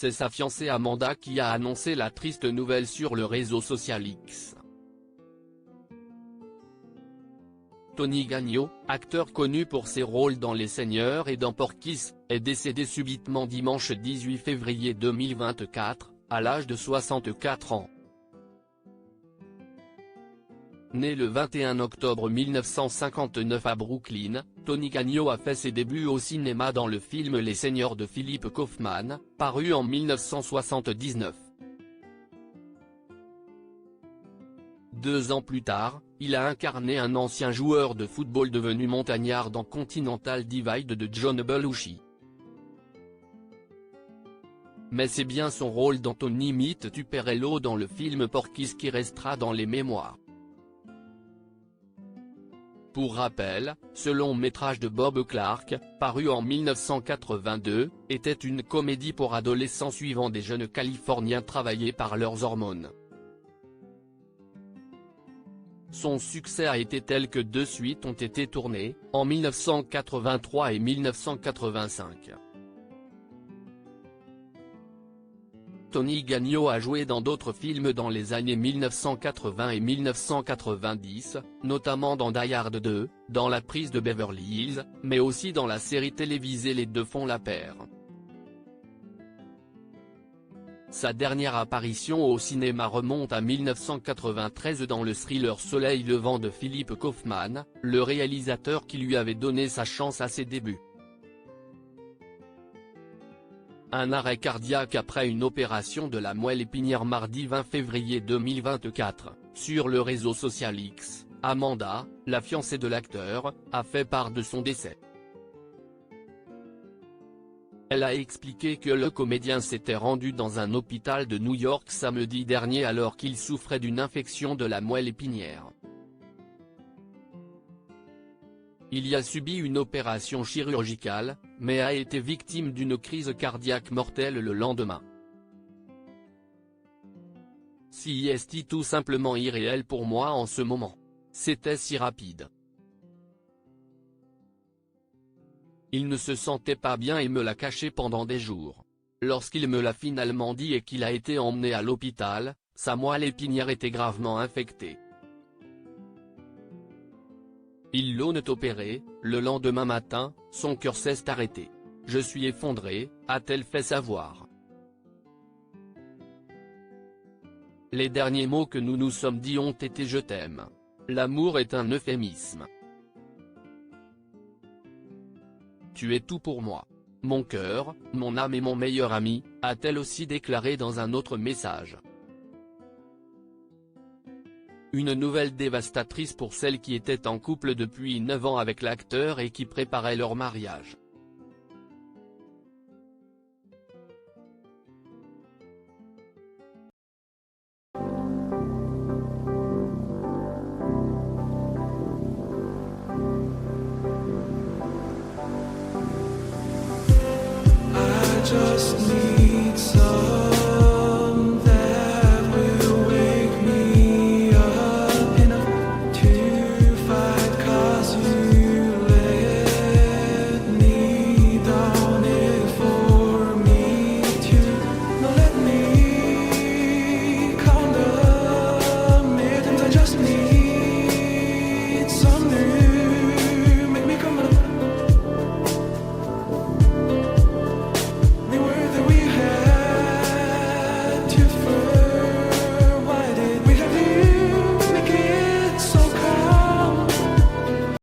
c'est sa fiancée Amanda qui a annoncé la triste nouvelle sur le réseau social X. Tony Gagno, acteur connu pour ses rôles dans Les Seigneurs et dans Porky's, est décédé subitement dimanche 18 février 2024, à l'âge de 64 ans. Né le 21 octobre 1959 à Brooklyn, Tony Gagno a fait ses débuts au cinéma dans le film Les Seigneurs de Philip Kaufman, paru en 1979. 2 ans plus tard, il a incarné un ancien joueur de football devenu montagnard dans Continental Divide de John Belushi. Mais c'est bien son rôle dans Tony Meet Tupperello dans le film Porky's qui restera dans les mémoires. Pour rappel, ce long métrage de Bob Clark, paru en 1982, était une comédie pour adolescents suivant des jeunes Californiens travaillés par leurs hormones. Son succès a été tel que 2 suites ont été tournées, en 1983 et 1985. Tony Gagno a joué dans d'autres films dans les années 1980 et 1990, notamment dans Die Hard 2, dans La prise de Beverly Hills, mais aussi dans la série télévisée Les Deux font la paire. Sa dernière apparition au cinéma remonte à 1993 dans le thriller Soleil levant de Philip Kaufman, le réalisateur qui lui avait donné sa chance à ses débuts. Un arrêt cardiaque après une opération de la moelle épinière mardi 20 février 2024, sur le réseau social X, Amanda, la fiancée de l'acteur, a fait part de son décès. Elle a expliqué que le comédien s'était rendu dans un hôpital de New York samedi dernier alors qu'il souffrait d'une infection de la moelle épinière. Il y a subi une opération chirurgicale, mais a été victime d'une crise cardiaque mortelle le lendemain. C'est tout simplement irréel pour moi en ce moment. C'était si rapide. Il ne se sentait pas bien et me l'a caché pendant des jours. Lorsqu'il me l'a finalement dit et qu'il a été emmené à l'hôpital, sa moelle épinière était gravement infectée. Ils l'ont opéré, le lendemain matin, son cœur s'est arrêté. Je suis effondré, a-t-elle fait savoir. Les derniers mots que nous nous sommes dit ont été « je t'aime ». L'amour est un euphémisme. Tu es tout pour moi. Mon cœur, mon âme et mon meilleur ami, a-t-elle aussi déclaré dans un autre message. Une nouvelle dévastatrice pour celles qui étaient en couple depuis 9 ans avec l'acteur et qui préparaient leur mariage. Just